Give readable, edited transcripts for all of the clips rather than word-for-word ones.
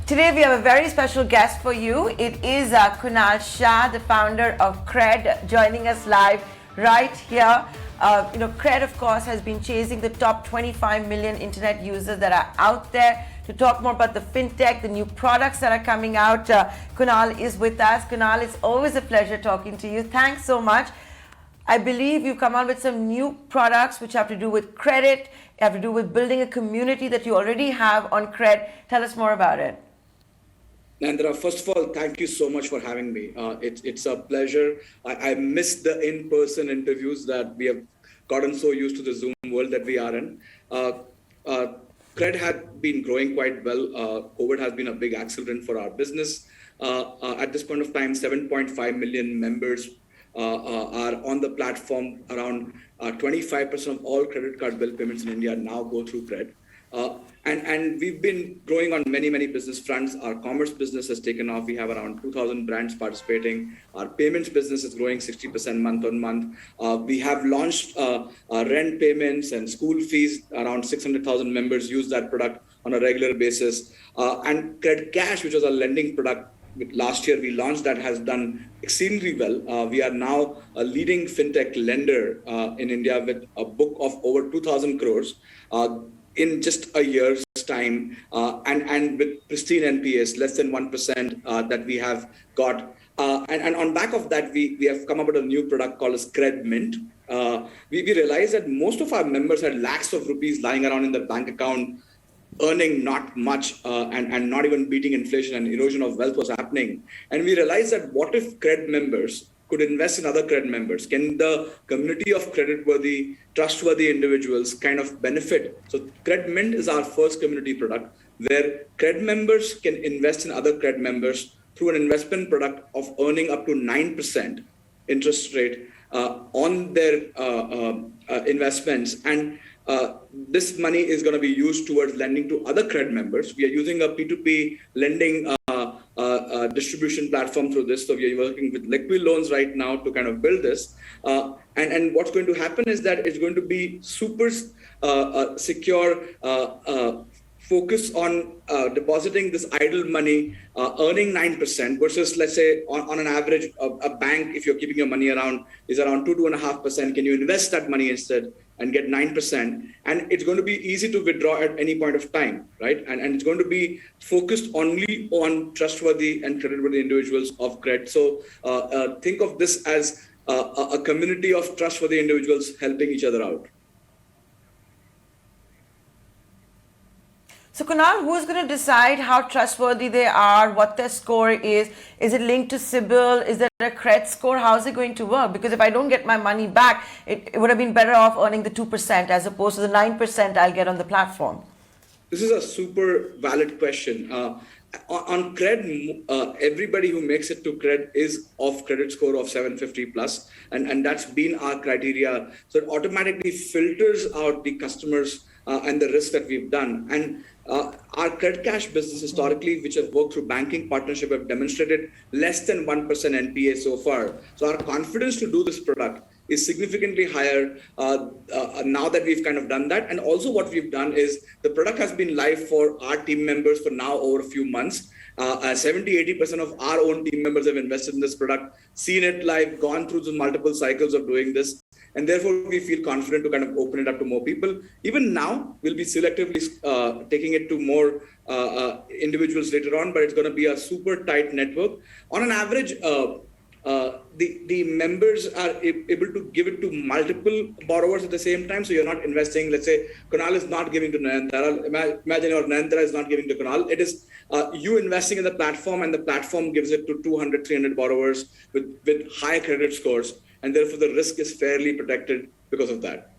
Today we have a very special guest for you. It is Kunal Shah, the founder of CRED, joining us live right here. CRED, of course, has been chasing the top 25 million internet users that are out there. To talk more about the fintech, the new products that are coming out, Kunal is with us. Kunal, it's always a pleasure talking to you. Thanks so much. I believe you've come out with some new products which have to do with credit, have to do with building a community that you already have on CRED. Tell us more about it. Nandra, first of all, thank you so much for having me. It's a pleasure. I miss the in-person interviews that we have gotten so used to the Zoom world that we are in. CRED had been growing quite well. COVID has been a big accelerant for our business. At this point of time, 7.5 million members are on the platform. Around 25% of all credit card bill payments in India now go through CRED. And we've been growing on many business fronts. Our commerce business has taken off. We have around 2,000 brands participating. Our payments business is growing 60% month on month. We have launched rent payments and school fees. Around 600,000 members use that product on a regular basis. And CRED Cash, which was a lending product, last year we launched, that has done extremely well. We are now a leading fintech lender in India with a book of over 2,000 crores. In just a year's time, and with pristine NPAs, less than 1% that we have got. And on back of that, we have come up with a new product called as CRED Mint. We realized that most of our members had lakhs of rupees lying around in their bank account, earning not much and not even beating inflation, and erosion of wealth was happening. And we realized that what if CRED members could invest in other CRED members? Can the community of creditworthy, trustworthy individuals kind of benefit? So CRED Mint is our first community product where CRED members can invest in other CRED members through an investment product of earning up to 9% interest rate on their investments. And this money is going to be used towards lending to other CRED members. We are using a P2P lending distribution platform through this. So we are working with Liquiloans right now to kind of build this. And what's going to happen is that it's going to be super secure, focus on depositing this idle money, earning 9% versus, let's say, on an average, a bank, if you're keeping your money around, is around 2.5%. Can you invest that money instead and get 9%? And it's going to be easy to withdraw at any point of time, right? And it's going to be focused only on trustworthy and creditworthy individuals of CRED. So think of this as a community of trustworthy individuals helping each other out. So Kunal, who's going to decide how trustworthy they are, what their score is? Is it linked to CIBIL? Is there a CRED score? How is it going to work? Because if I don't get my money back, it would have been better off earning the 2% as opposed to the 9% I'll get on the platform. This is a super valid question. On CRED, everybody who makes it to CRED is of credit score of 750 plus, and that's been our criteria. So it automatically filters out the customers and the risk that we've done. And our CRED Cash business historically, which have worked through banking partnership, have demonstrated less than 1% NPA so far. So our confidence to do this product is significantly higher now that we've kind of done that. And also what we've done is the product has been live for our team members for now over a few months. 70-80% of our own team members have invested in this product, seen it live, gone through the multiple cycles of doing this. And therefore, we feel confident to kind of open it up to more people. Even now, we'll be selectively taking it to more individuals later on, but it's going to be a super tight network. On an average, the members are able to give it to multiple borrowers at the same time. So you're not investing, let's say, Kunal is not giving to Nayantara. Imagine your Nayantara is not giving to Kunal. It is you investing in the platform, and the platform gives it to 200, 300 borrowers with high credit scores. And therefore, the risk is fairly protected because of that.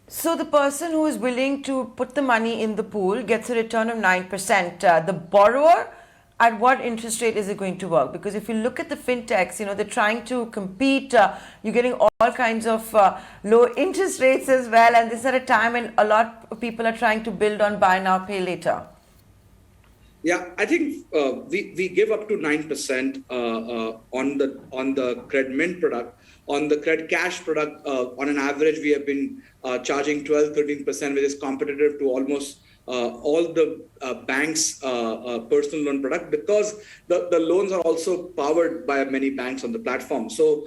So the person who is willing to put the money in the pool gets a return of 9%. The borrower, at what interest rate is it going to work? Because if you look at the fintechs, they're trying to compete. You're getting all kinds of low interest rates as well. And this is at a time when a lot of people are trying to build on buy now, pay later. Yeah, I think we give up to 9% on the CRED Mint product. On the CRED Cash product, on an average, we have been charging 12-13%, which is competitive to almost all the banks' personal loan product, because the loans are also powered by many banks on the platform. So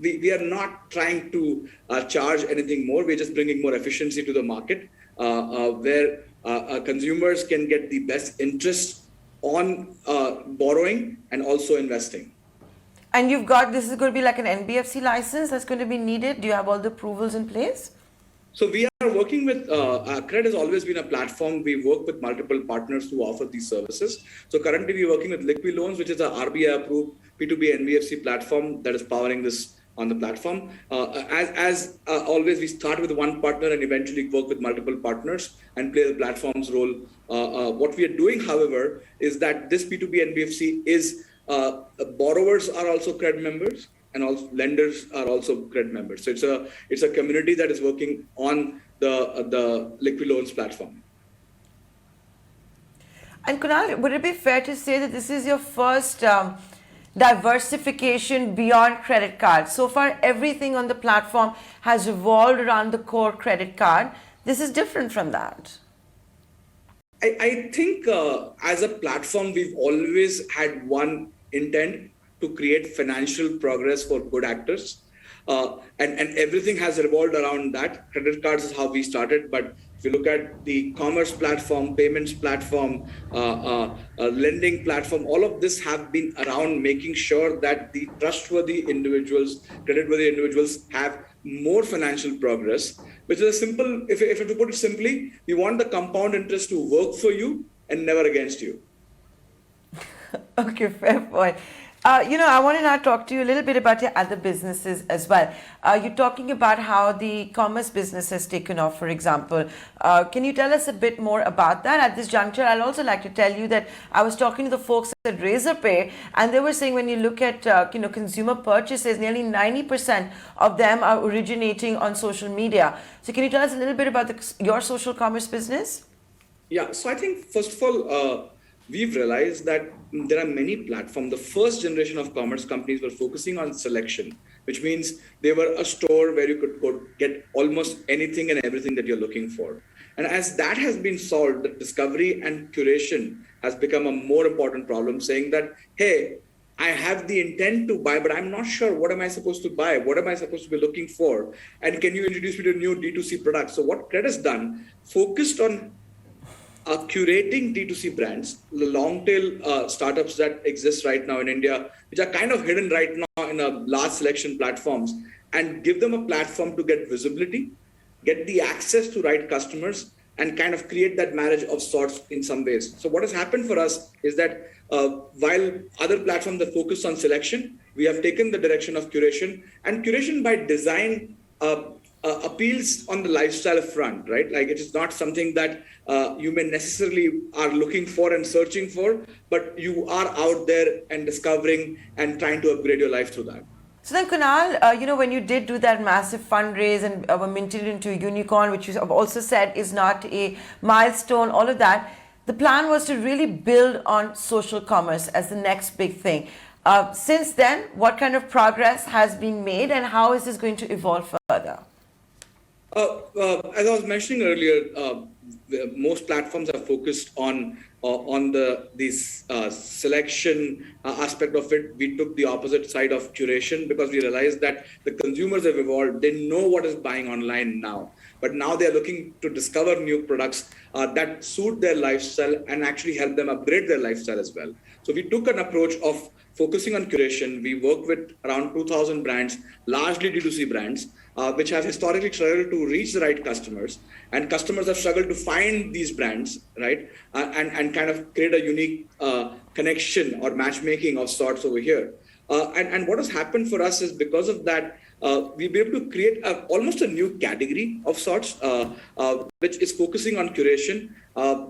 we are not trying to charge anything more. We're just bringing more efficiency to the market, where consumers can get the best interest on borrowing and also investing. And you've got, this is going to be like an NBFC license that's going to be needed. Do you have all the approvals in place? So we are working with, CRED has always been a platform. We work with multiple partners to offer these services. So currently we're working with Liquiloans, which is a RBI approved P2B NBFC platform that is powering this on the platform. As always, we start with one partner and eventually work with multiple partners and play the platform's role. What we are doing, however, is that this P2B NBFC is, borrowers are also CRED members, and also lenders are also CRED members. So it's a community that is working on the Liquiloans platform. And Kunal, would it be fair to say that this is your first diversification beyond credit card? So far, everything on the platform has revolved around the core credit card. This is different from that. I think as a platform, we've always had one intent to create financial progress for good actors. And everything has revolved around that. Credit cards is how we started, but if you look at the commerce platform, payments platform, lending platform, all of this have been around making sure that the trustworthy individuals, creditworthy individuals have more financial progress, which is a simple, if you have to put it simply, we want the compound interest to work for you and never against you. Okay, fair point. I want to now talk to you a little bit about your other businesses as well. You're talking about how the commerce business has taken off, for example. Can you tell us a bit more about that? At this juncture, I'll also like to tell you that I was talking to the folks at Razorpay, and they were saying when you look at consumer purchases, nearly 90% of them are originating on social media. So can you tell us a little bit about your social commerce business? Yeah, so I think first of all, we've realized that there are many platforms. The first generation of commerce companies were focusing on selection, which means they were a store where you could go get almost anything and everything that you're looking for. And as that has been solved, the discovery and curation has become a more important problem, saying that, hey, I have the intent to buy, but I'm not sure what am I supposed to buy? What am I supposed to be looking for? And can you introduce me to new D2C products? So what CRED has done, focused on curating D2C brands, the long tail startups that exist right now in India, which are kind of hidden right now in a large selection platforms, and give them a platform to get visibility, get the access to right customers, and kind of create that marriage of sorts in some ways. So what has happened for us is that while other platforms that focus on selection, we have taken the direction of curation, and curation by design appeals on the lifestyle front, right? Like it is not something that you may necessarily are looking for and searching for, but you are out there and discovering and trying to upgrade your life through that. So then, Kunal, when you did do that massive fundraise and were minted into a unicorn, which you have also said is not a milestone, all of that, the plan was to really build on social commerce as the next big thing. Since then, what kind of progress has been made, and how is this going to evolve further? As I was mentioning earlier, most platforms are focused on this selection aspect of it. We took the opposite side of curation because we realized that the consumers have evolved. They know what is buying online now, but now they're looking to discover new products that suit their lifestyle and actually help them upgrade their lifestyle as well. So we took an approach of focusing on curation. We work with around 2,000 brands, largely D2C brands, which have historically struggled to reach the right customers, and customers have struggled to find these brands, right? And kind of create a unique connection or matchmaking of sorts over here. And what has happened for us is because of that, we'll be able to create almost a new category of sorts, which is focusing on curation.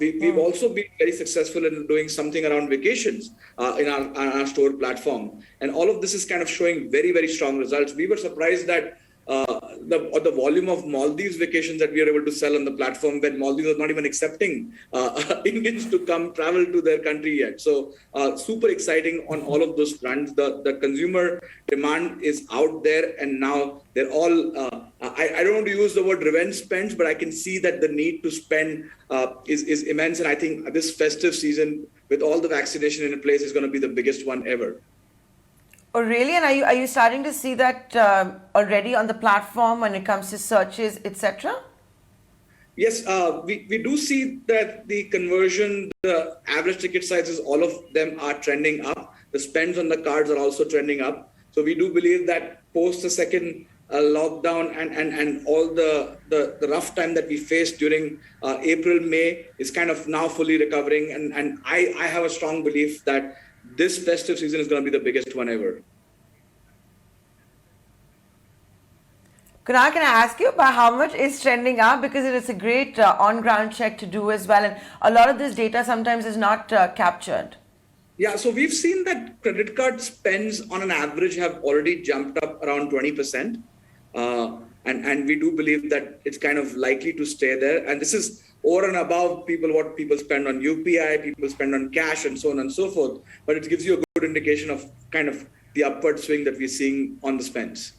We've also been very successful in doing something around vacations in our store platform. And all of this is kind of showing very, very strong results. We were surprised that the volume of Maldives vacations that we are able to sell on the platform, when Maldives was not even accepting Indians to come travel to their country yet. So super exciting on all of those fronts. The consumer demand is out there, and now they're all, I don't want to use the word revenge spends, but I can see that the need to spend is immense. And I think this festive season, with all the vaccination in place, is going to be the biggest one ever. Oh, really? And are you starting to see that already on the platform when it comes to searches, etc.? Yes, we do see that the conversion, the average ticket sizes, all of them are trending up. The spends on the cards are also trending up. So we do believe that post the second lockdown and all the rough time that we faced during April, May is kind of now fully recovering. And I have a strong belief that this festive season is going to be the biggest one ever. Kunal, can I ask you about how much is trending up? Because it is a great on-ground check to do as well. And a lot of this data sometimes is not captured. Yeah, so we've seen that credit card spends on an average have already jumped up around 20%. And we do believe that it's kind of likely to stay there. And this is over and above what people spend on UPI, people spend on cash, and so on and so forth. But it gives you a good indication of kind of the upward swing that we're seeing on the spends.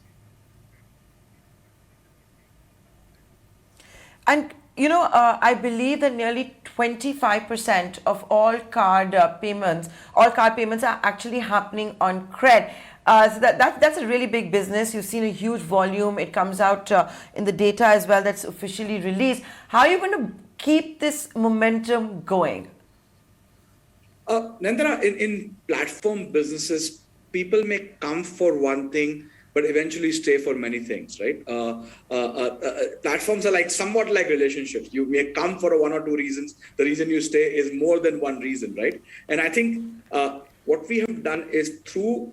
And, I believe that nearly 25% of all card payments are actually happening on CRED. So that's a really big business. You've seen a huge volume. It comes out in the data as well that's officially released. How are you going to keep this momentum going? Nandana, in platform businesses, people may come for one thing, but eventually stay for many things, right? Platforms are somewhat like relationships. You may come for one or two reasons. The reason you stay is more than one reason, right? And I think what we have done is, through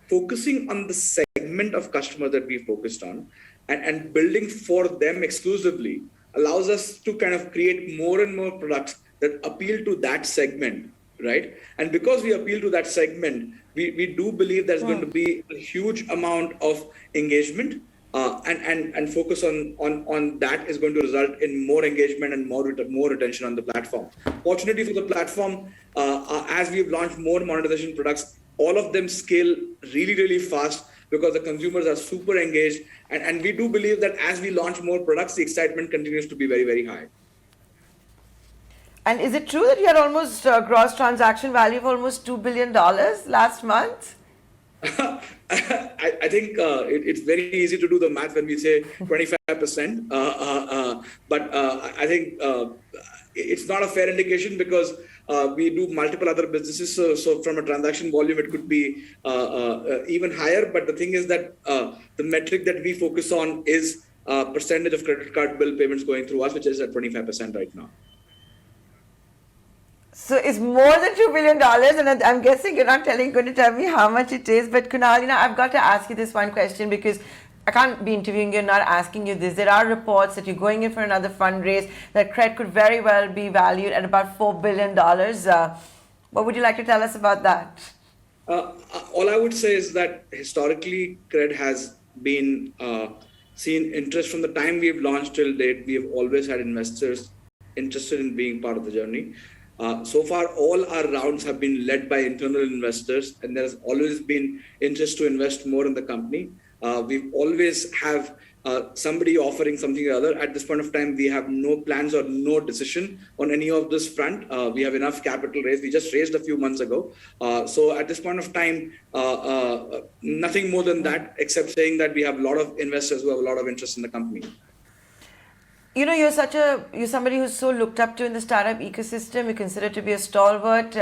focusing on the segment of customer that we focused on and building for them exclusively, allows us to kind of create more and more products that appeal to that segment, right? And because we appeal to that segment, we do believe there's going to be a huge amount of engagement, and focus on that is going to result in more engagement and more retention on the platform. Fortunately for the platform, as we've launched more monetization products, all of them scale really, really fast because the consumers are super engaged. And we do believe that as we launch more products, the excitement continues to be very, very high. And is it true that you had almost gross transaction value of almost $2 billion last month? I think it's very easy to do the math when we say 25%. But I think it's not a fair indication because we do multiple other businesses. So from a transaction volume, it could be even higher. But the thing is that the metric that we focus on is percentage of credit card bill payments going through us, which is at 25% right now. So it's more than $2 billion, and I'm guessing you're not going to tell me how much it is. But Kunal, I've got to ask you this one question because I can't be interviewing you and not asking you this. There are reports that you're going in for another fundraise, that CRED could very well be valued at about $4 billion. What would you like to tell us about that? All I would say is that historically, CRED has been seen interest from the time we've launched till date. We have always had investors interested in being part of the journey. So far, all our rounds have been led by internal investors, and there has always been interest to invest more in the company. We've always have somebody offering something or other. At this point of time, we have no plans or no decision on any of this front. We have enough capital raised. We just raised a few months ago. So at this point of time, nothing more than that, except saying that we have a lot of investors who have a lot of interest in the company. You're somebody who's so looked up to in the startup ecosystem. You consider to be a stalwart.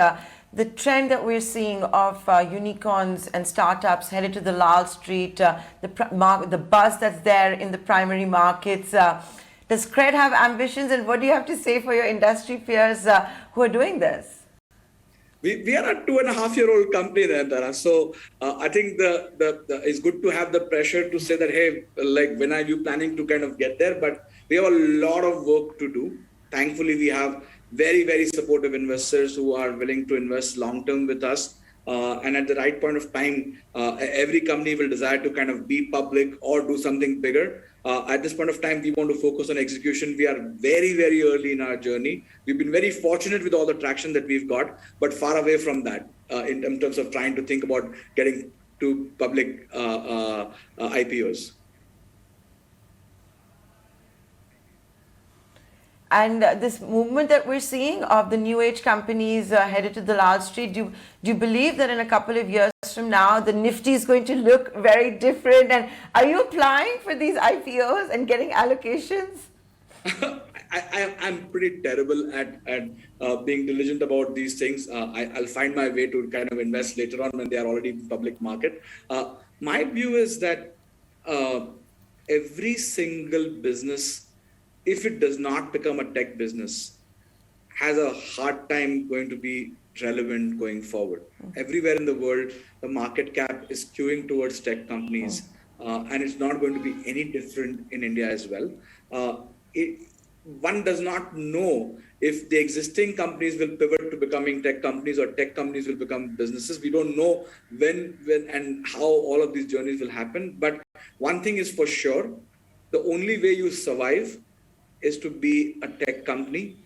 The trend that we're seeing of unicorns and startups headed to the Lal Street, the buzz that's there in the primary markets. Does CRED have ambitions, and what do you have to say for your industry peers who are doing this? We are a 2.5-year-old company there, Tara. So I think it's good to have the pressure to say that, hey, when are you planning to kind of get there? But we have a lot of work to do. Thankfully, we have very, very supportive investors who are willing to invest long-term with us. And at the right point of time, every company will desire to kind of be public or do something bigger. At this point of time, we want to focus on execution. We are very, very early in our journey. We've been very fortunate with all the traction that we've got, but far away from that in terms of trying to think about getting to public IPOs. And this movement that we're seeing of the new age companies headed to the Lal Street, do you believe that in a couple of years from now, the Nifty is going to look very different? And are you applying for these IPOs and getting allocations? I'm pretty terrible at being diligent about these things. I'll find my way to kind of invest later on when they are already in public market. My view is that every single business, if it does not become a tech business, has a hard time going to be relevant going forward. Everywhere in the world, the market cap is skewing towards tech companies, and it's not going to be any different in India as well. One does not know if the existing companies will pivot to becoming tech companies or tech companies will become businesses. We don't know when and how all of these journeys will happen. But one thing is for sure, the only way you survive is to be a tech company.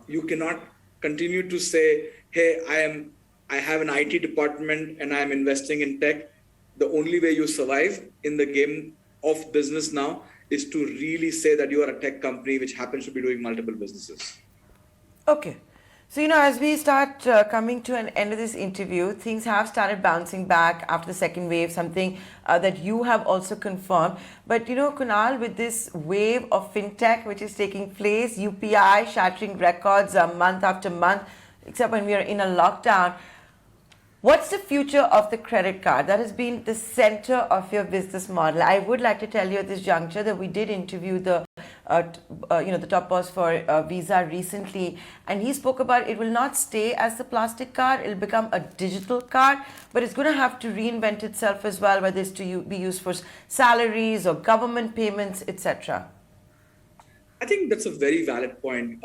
You cannot continue to say, hey, I have an IT department and I'm investing in tech. The only way you survive in the game of business now is to really say that you are a tech company which happens to be doing multiple businesses. Okay. So, as we start coming to an end of this interview, things have started bouncing back after the second wave, something that you have also confirmed. But, Kunal, with this wave of fintech which is taking place, UPI shattering records month after month, except when we are in a lockdown, what's the future of the credit card? That has been the center of your business model. I would like to tell you at this juncture that we did interview the top boss for Visa recently, and he spoke about it will not stay as the plastic card, it'll become a digital card, but it's going to have to reinvent itself as well, whether it's to be used for salaries or government payments, etc. I think that's a very valid point.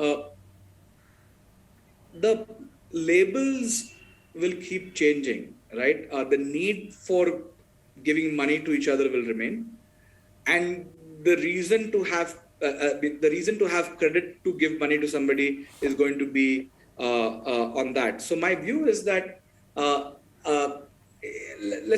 The labels will keep changing, right? The need for giving money to each other will remain, and the reason to have credit to give money to somebody is going to be on that. So my view is that let's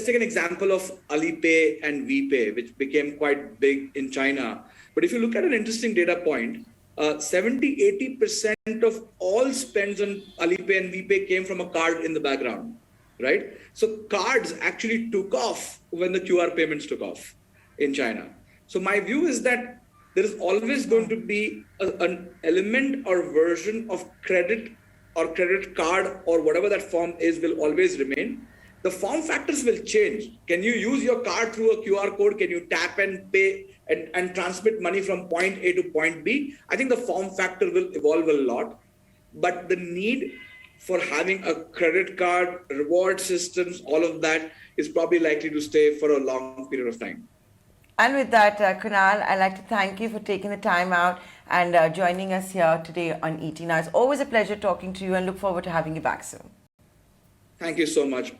take an example of Alipay and VPay, which became quite big in China. But if you look at an interesting data point, 70-80% of all spends on Alipay and VPay came from a card in the background, right? So cards actually took off when the QR payments took off in China. So my view is that there is always going to be an element or version of credit or credit card or whatever that form is will always remain. The form factors will change. Can you use your card through a QR code? Can you tap and pay and transmit money from point A to point B? I think the form factor will evolve a lot, but the need for having a credit card, reward systems, all of that is probably likely to stay for a long period of time. And with that, Kunal, I'd like to thank you for taking the time out and joining us here today on ET. Now, it's always a pleasure talking to you and look forward to having you back soon. Thank you so much.